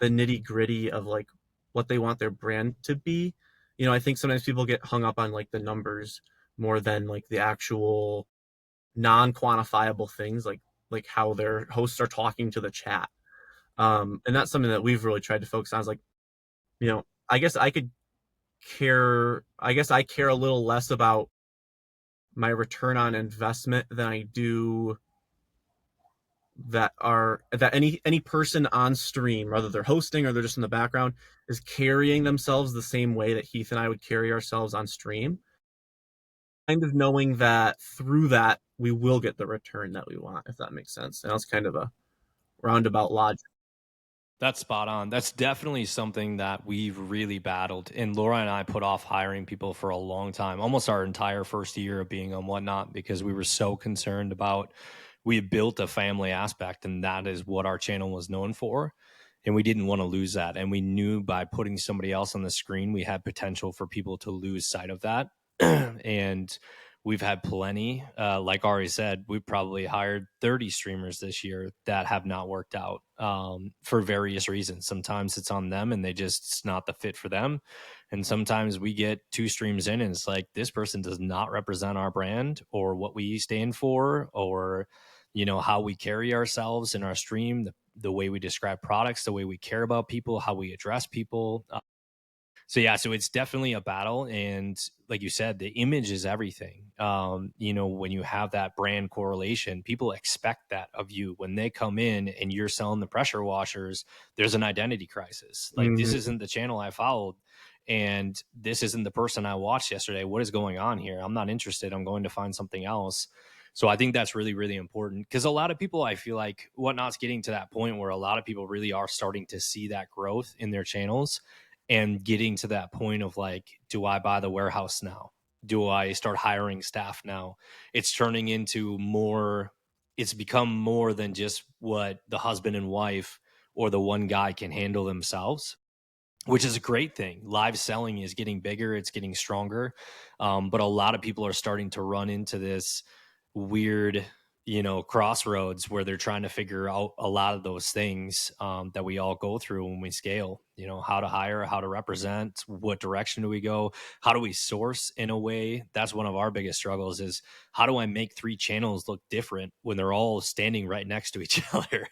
nitty gritty of like what they want their brand to be. I think sometimes people get hung up on like the numbers more than like the actual non-quantifiable things, like how their hosts are talking to the chat. And that's something that we've really tried to focus on, is like, I guess I care a little less about my return on investment than I do that any person on stream, whether they're hosting or they're just in the background, is carrying themselves the same way that Heath and I would carry ourselves on stream. Kind of knowing that through that we will get the return that we want, if that makes sense. And that's kind of a roundabout logic. That's spot on. That's definitely something that we've really battled. And Laura and I put off hiring people for a long time, almost our entire first year of being on WhatNot, because we were so concerned about, we had built a family aspect, and that is what our channel was known for. And we didn't want to lose that. And we knew by putting somebody else on the screen, we had potential for people to lose sight of that. And we've had plenty. Like Ari said, we've probably hired 30 streamers this year that have not worked out for various reasons. Sometimes it's on them and it's not the fit for them. And sometimes we get 2 streams in and it's like, this person does not represent our brand or what we stand for, or, how we carry ourselves in our stream, the way we describe products, the way we care about people, how we address people. So it's definitely a battle. And like you said, the image is everything. When you have that brand correlation, people expect that of you. When they come in and you're selling the pressure washers, there's an identity crisis. Like, this isn't the channel I followed, and this isn't the person I watched yesterday. What is going on here? I'm not interested. I'm going to find something else. So I think that's really, really important, because a lot of people, I feel like WhatNot's getting to that point where a lot of people really are starting to see that growth in their channels, and getting to that point of like, do I buy the warehouse now? Do I start hiring staff now? It's turning into more, it's become more than just what the husband and wife or the one guy can handle themselves, which is a great thing. Live selling is getting bigger. It's getting stronger. But a lot of people are starting to run into this weird, crossroads where they're trying to figure out a lot of those things that we all go through when we scale, how to hire, how to represent, what direction do we go, how do we source in a way. That's one of our biggest struggles, is how do I make 3 channels look different when they're all standing right next to each other?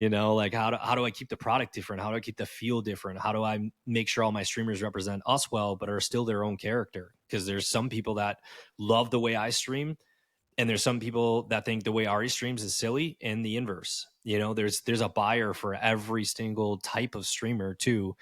Like, how do I keep the product different? How do I keep the feel different? How do I make sure all my streamers represent us well, but are still their own character? Because there's some people that love the way I stream, and there's some people that think the way Ari streams is silly, and the inverse. There's a buyer for every single type of streamer too.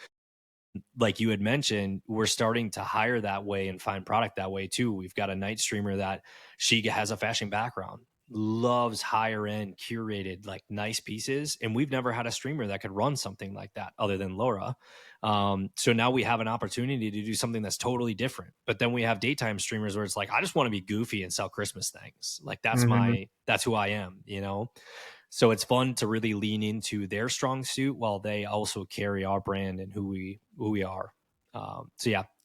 Like you had mentioned, we're starting to hire that way and find product that way too. We've got a night streamer that she has a fashion background, loves higher end curated, like nice pieces. And we've never had a streamer that could run something like that other than Laura. So now we have an opportunity to do something that's totally different. But then we have daytime streamers where it's like, I just want to be goofy and sell Christmas things. Like, that's who I am, So it's fun to really lean into their strong suit while they also carry our brand and who we are.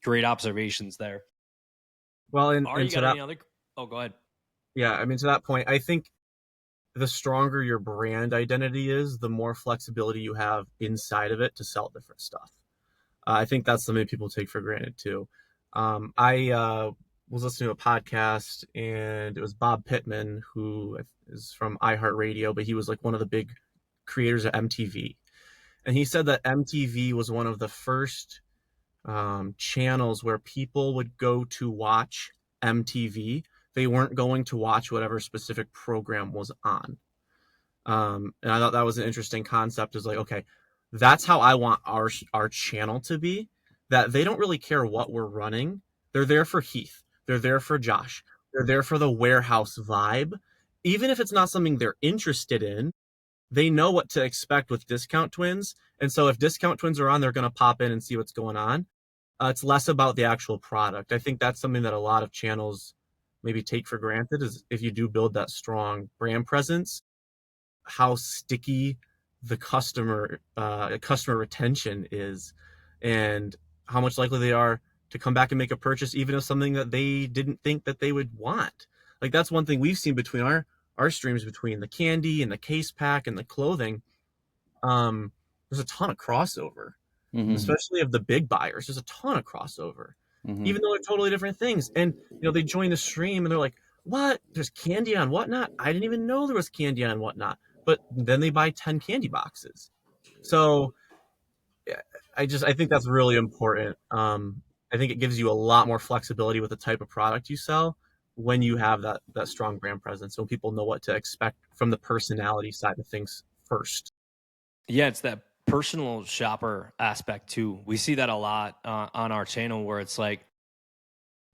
Great observations there. Well, and Are you to got that, any other? Oh, go ahead. yeah, I mean, to that point, I think the stronger your brand identity is, the more flexibility you have inside of it to sell different stuff. I think that's something people take for granted too. I was listening to a podcast, and it was Bob Pittman, who is from iHeartRadio, but he was like one of the big creators of MTV. And he said that MTV was one of the first channels where people would go to watch MTV. They weren't going to watch whatever specific program was on. And I thought that was an interesting concept. Is like, okay, that's how I want our channel to be. That they don't really care what we're running. They're there for Heath. They're there for Josh. They're there for the warehouse vibe. Even if it's not something they're interested in, they know what to expect with discount twins. And so if discount twins are on, they're going to pop in and see what's going on. It's less about the actual product. I think that's something that a lot of channels maybe take for granted, is if you do build that strong brand presence, how sticky the customer retention is, and how much likely they are to come back and make a purchase, even if something that they didn't think that they would want. Like, that's one thing we've seen between our streams, between the candy and the Casepack and the clothing. There's a ton of crossover, especially of the big buyers. There's a ton of crossover, even though they're totally different things. And they join the stream and they're like, "What? There's candy on WhatNot? I didn't even know there was candy on WhatNot." But then they buy 10 candy boxes. So I think that's really important. I think it gives you a lot more flexibility with the type of product you sell when you have that strong brand presence, so people know what to expect from the personality side of things first. Yeah, it's that personal shopper aspect too. We see that a lot on our channel, where it's like,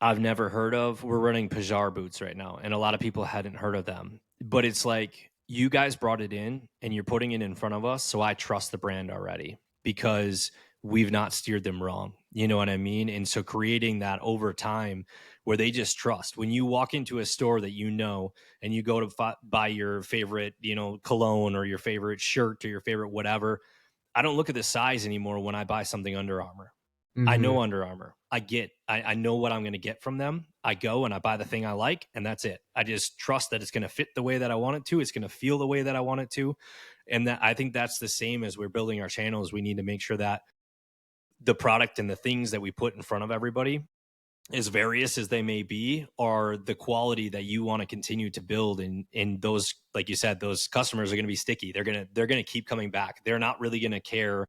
I've never heard of, we're running Pajar boots right now, and a lot of people hadn't heard of them. But it's like, you guys brought it in and you're putting it in front of us, so I trust the brand already because we've not steered them wrong. You know what I mean? And so creating that over time where they just trust. When you walk into a store that and you go to buy your favorite, cologne or your favorite shirt or your favorite whatever, I don't look at the size anymore when I buy something Under Armour. I know Under Armour. I know what I'm going to get from them. I go and I buy the thing I like, and that's it. I just trust that it's going to fit the way that I want it to. It's going to feel the way that I want it to. And that, I think that's the same as we're building our channels. We need to make sure that the product and the things that we put in front of everybody, as various as they may be, are the quality that you want to continue to build. And those, like you said, those customers are going to be sticky. They're going to keep coming back. They're not really going to care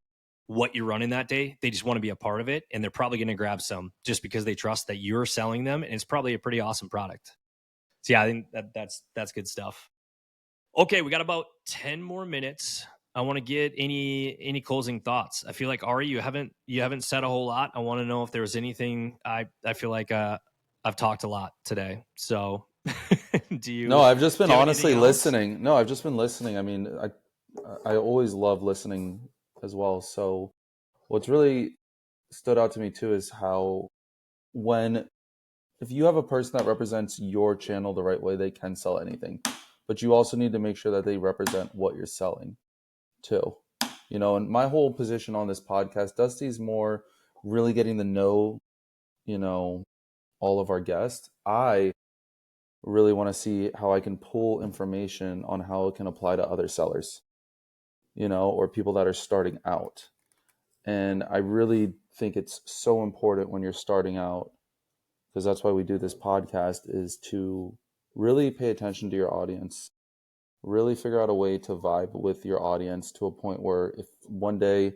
what you're running that day. They just want to be a part of it, and they're probably going to grab some just because they trust that you're selling them, and it's probably a pretty awesome product. So yeah, I think that's good stuff. Okay, we got about 10 more minutes. I want to get any closing thoughts. I feel like, Ari, you haven't said a whole lot. I want to know if there was anything. I feel like I've talked a lot today. So do you? No, I've just been honestly listening. No, I've just been listening. I mean, I always love listening as well. So what's really stood out to me too is how if you have a person that represents your channel the right way, they can sell anything. But you also need to make sure that they represent what you're selling too. And my whole position on this podcast, Dusty's more really getting to know, all of our guests. I really want to see how I can pull information on how it can apply to other sellers, or people that are starting out. And I really think it's so important when you're starting out, because that's why we do this podcast, is to really pay attention to your audience, really figure out a way to vibe with your audience to a point where if one day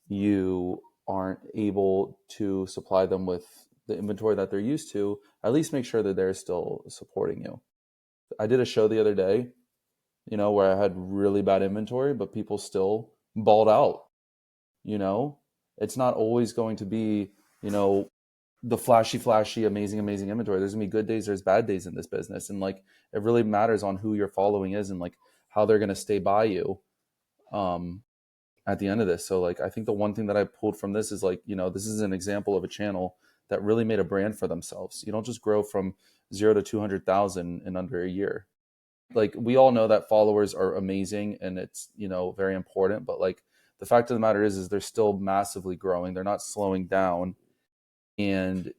you aren't able to supply them with the inventory that they're used to, at least make sure that they're still supporting you. I did a show the other day, where I had really bad inventory, but people still balled out. It's not always going to be, the flashy, amazing inventory. There's gonna be good days, there's bad days in this business. And like, it really matters on who your following is and like how they're going to stay by you at the end of this. So like, I think the one thing that I pulled from this is like, this is an example of a channel that really made a brand for themselves. You don't just grow from 0 to 200,000 in under a year. Like, we all know that followers are amazing and it's, very important, but like, the fact of the matter is they're still massively growing. They're not slowing down. And,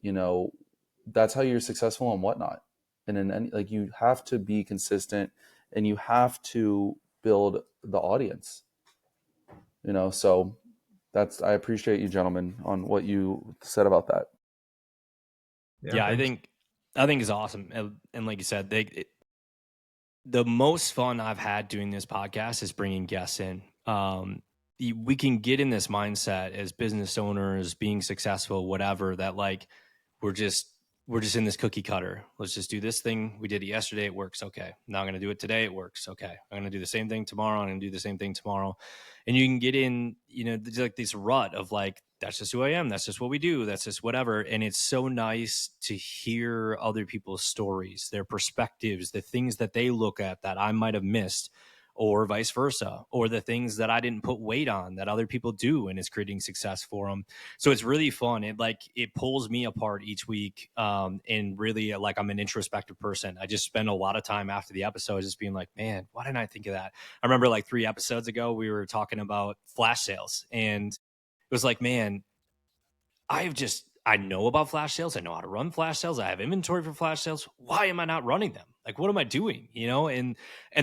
that's how you're successful on WhatNot. And then like, you have to be consistent and you have to build the audience, so I appreciate you gentlemen on what you said about that. Yeah, I think it's awesome. And like you said, the most fun I've had doing this podcast is bringing guests in. We can get in this mindset as business owners, being successful, whatever, that like, we're just in this cookie cutter. Let's just do this thing. We did it yesterday. It works. Okay. Now I'm going to do it today. It works. Okay. I'm going to do the same thing tomorrow. I'm going to do the same thing tomorrow. And you can get in, like this rut of like, that's just who I am. That's just what we do. That's just whatever. And it's so nice to hear other people's stories, their perspectives, the things that they look at that I might have missed, or vice versa, or the things that I didn't put weight on that other people do, and it's creating success for them. So it's really fun. It pulls me apart each week. And really, like, I'm an introspective person. I just spend a lot of time after the episode just being like, man, why didn't I think of that? I remember like 3 episodes ago, we were talking about flash sales, and it was like, man, I know about flash sales. I know how to run flash sales. I have inventory for flash sales. Why am I not running them? Like, what am I doing? And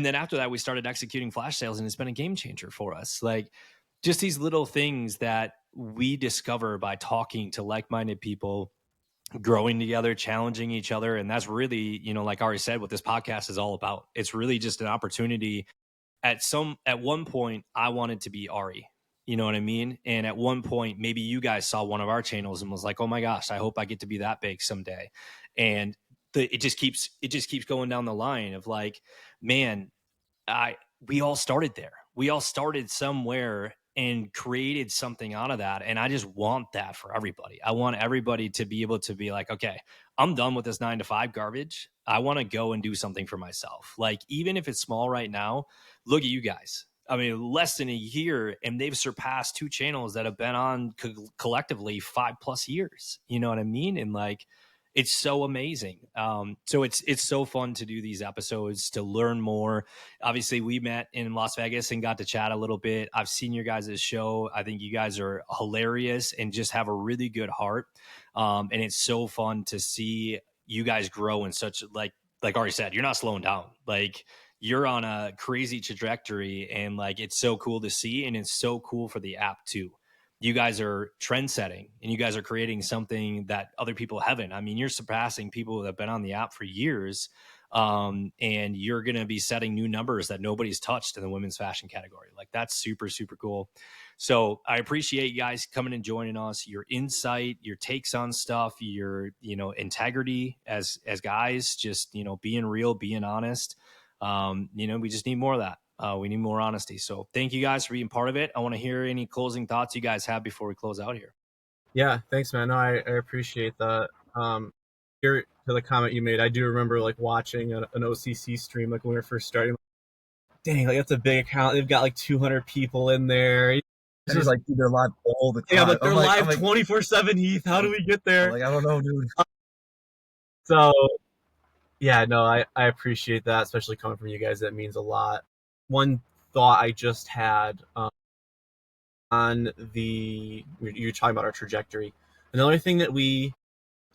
then after that, we started executing flash sales, and it's been a game changer for us. Like, just these little things that we discover by talking to like-minded people, growing together, challenging each other. And that's really, like Ari said, what this podcast is all about. It's really just an opportunity. At one point, I wanted to be Ari. You know what I mean? And at one point, maybe you guys saw one of our channels and was like, "Oh my gosh, I hope I get to be that big someday." And it just keeps going down the line of like, man, we all started there. We all started somewhere and created something out of that. And I just want that for everybody. I want everybody to be able to be like, okay, I'm done with this 9 to 5 garbage. I want to go and do something for myself. Like, even if it's small right now, look at you guys. I mean, less than a year, and they've surpassed 2 channels that have been on collectively 5+ years. You know what I mean? And like, it's so amazing. So it's so fun to do these episodes, to learn more. Obviously, we met in Las Vegas and got to chat a little bit. I've seen your guys' show. I think you guys are hilarious and just have a really good heart. And it's so fun to see you guys grow in such, like Ari said, you're not slowing down. Like, you're on a crazy trajectory, and like, it's so cool to see. And it's so cool for the app too. You guys are trend setting, and you guys are creating something that other people haven't. I mean, you're surpassing people that have been on the app for years. And you're going to be setting new numbers that nobody's touched in the women's fashion category. Like, that's super, super cool. So I appreciate you guys coming and joining us, your insight, your takes on stuff, your, integrity as guys, just, being real, being honest. We just need more of that. We need more honesty. So thank you guys for being part of it. I want to hear any closing thoughts you guys have before we close out here. Yeah, thanks, man. No, I appreciate that. Here to the comment you made, I do remember like watching an OCC stream like when we were first starting. Dang, like, that's a big account. They've got like 200 people in there. It's just like, dude, they're live all the time. Yeah, but they're live 24/7. Heath, how do we get there? Like, I don't know, dude. So, yeah, no, I appreciate that, especially coming from you guys. That means a lot. One thought I just had on you're talking about our trajectory. Another thing that we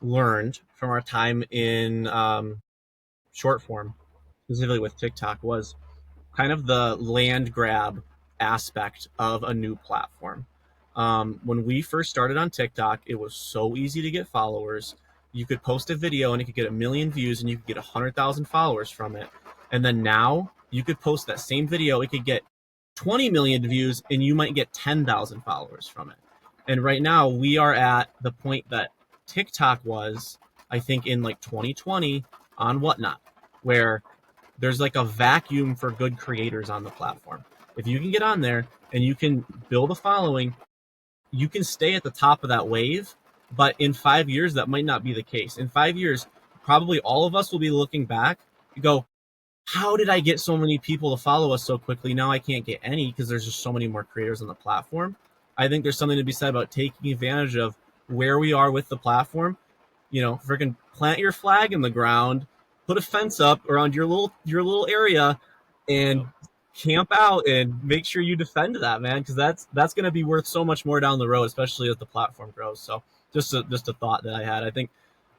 learned from our time in short form, specifically with TikTok, was kind of the land grab aspect of a new platform. When we first started on TikTok, it was so easy to get followers. You could post a video and it could get 1 million views and you could get 100,000 followers from it. And then now you could post that same video, it could get 20 million views and you might get 10,000 followers from it. And right now we are at the point that TikTok was, I think, in like 2020 on WhatNot, where there's like a vacuum for good creators on the platform. If you can get on there and you can build a following, you can stay at the top of that wave. But in 5 years, that might not be the case. In 5 years, probably all of us will be looking back and go, how did I get so many people to follow us so quickly? Now I can't get any because there's just so many more creators on the platform. I think there's something to be said about taking advantage of where we are with the platform. Freaking plant your flag in the ground, put a fence up around your little area, and camp out and make sure you defend that, man, because that's going to be worth so much more down the road, especially as the platform grows. So just a thought that I had. I think,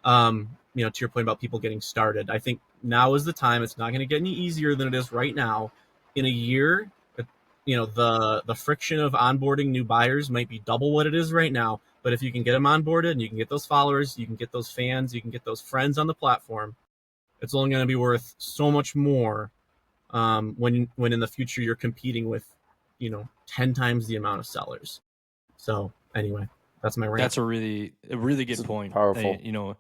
to your point about people getting started, I think now is the time. It's not going to get any easier than it is right now. In a year, the friction of onboarding new buyers might be double what it is right now. But if you can get them onboarded and you can get those followers, you can get those fans, you can get those friends on the platform, it's only going to be worth so much more when in the future you're competing with 10 times the amount of sellers. So anyway, that's my rant. That's a really good point. Powerful.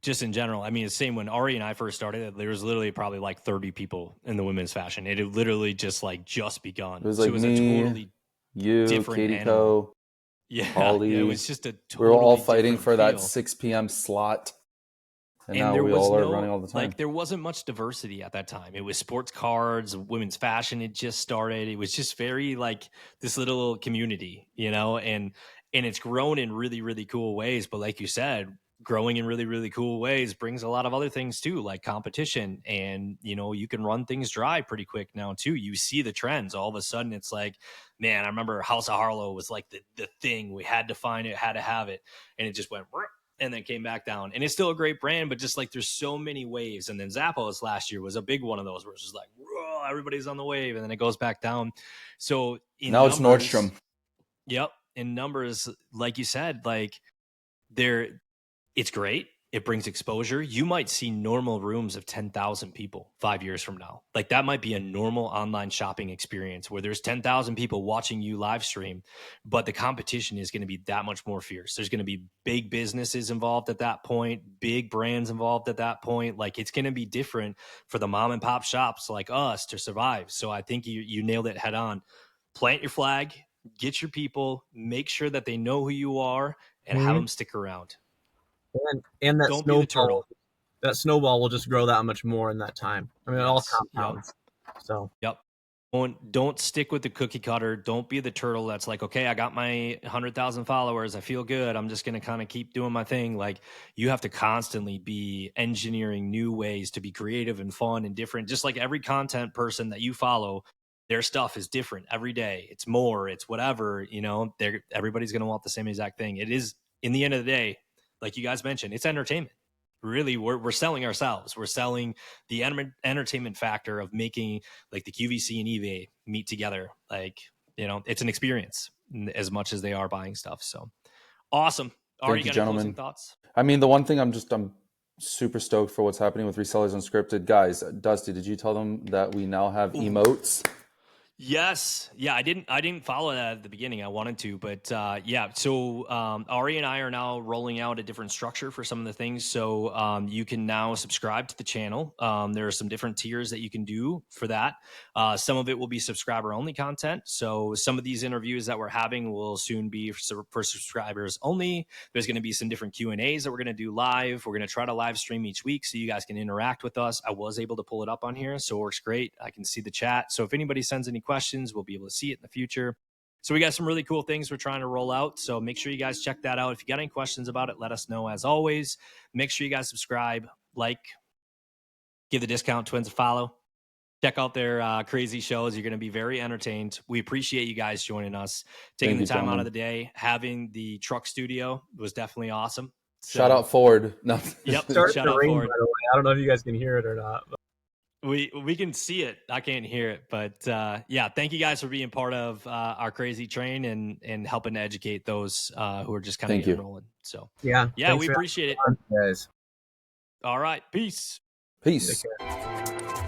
Just in general, I mean, it's the same when Ari and I first started. There was literally probably like 30 people in the women's fashion. It had literally just begun. It was like me, a totally you, different Katie animal. Co. Yeah, Holly. it was just a We were all totally fighting different for that feel. 6 p.m. slot. And now there we was all are running all the time. like, there wasn't much diversity at that time. It was sports cards, women's fashion had just started. It was just very like this little community, you know, and it's grown in really, really cool ways. But like you said, growing in really, really cool ways brings a lot of other things too, like competition. And, you know, you can run things dry pretty quick now too. You see the trends. All of a sudden it's like, man, I remember House of Harlow was like the thing. We had to find it, had to have it. And it just went and then came back down. And it's still a great brand, but just like there's so many waves. And then Zappos last year was a big one of those where it's just like, whoa, everybody's on the wave, and then it goes back down. So now it's Nordstrom. Yep. In numbers, like you said, like it's great. It brings exposure. You might see normal rooms of 10,000 people 5 years from now. Like that might be a normal online shopping experience where there's 10,000 people watching you live stream, but the competition is going to be that much more fierce. There's going to be big businesses involved at that point, big brands involved at that point. Like it's going to be different for the mom and pop shops like us to survive. So I think you nailed it head on. Plant your flag, get your people, make sure that they know who you are, and have them stick around. And that Don't be the turtle. Snowball will just grow that much more in that time. I mean, it all compounds. Yep. So don't stick with the cookie cutter. Don't be the turtle that's like, okay, I got my 100,000 followers. I feel good. I'm just going to kind of keep doing my thing. Like you have to constantly be engineering new ways to be creative and fun and different. Just like every content person that you follow, their stuff is different every day. It's more, it's whatever, you know, everybody's going to want the same exact thing. It is, in the end of the day, like you guys mentioned, it's entertainment. Really, we're selling ourselves. We're selling the entertainment factor of making like the QVC and eBay meet together. Like, you know, it's an experience as much as they are buying stuff. So awesome. Are you got any closing thoughts? I mean, the one thing I'm super stoked for what's happening with Resellers Unscripted. Guys, Dusty, did you tell them that we now have emotes? Yes. Yeah, I didn't follow that at the beginning. I wanted to, but yeah. So Ari and I are now rolling out a different structure for some of the things. So you can now subscribe to the channel. There are some different tiers that you can do for that. Some of it will be subscriber only content. So some of these interviews that we're having will soon be for subscribers only. There's going to be some different Q&As that we're going to do live. We're going to try to live stream each week so you guys can interact with us. I was able to pull it up on here, so it works great. I can see the chat. So if anybody sends any questions, we'll be able to see it in the future. So we got some really cool things we're trying to roll out. So make sure you guys check that out. If you got any questions about it, let us know. As always, make sure you guys subscribe, like, give the Discount Twins a follow. Check out their crazy shows. You're going to be very entertained. We appreciate you guys joining us, taking the time out of the day. Having the truck studio was definitely awesome. So, shout out Ford. No. Yep. Shout out rain, Ford. by the way. I don't know if you guys can hear it or not. But we can see it. I can't hear it, but yeah, thank you guys for being part of our crazy train and helping to educate those who are just kind of getting rolling. So yeah, we appreciate it, guys. All right, peace. Peace. Take care.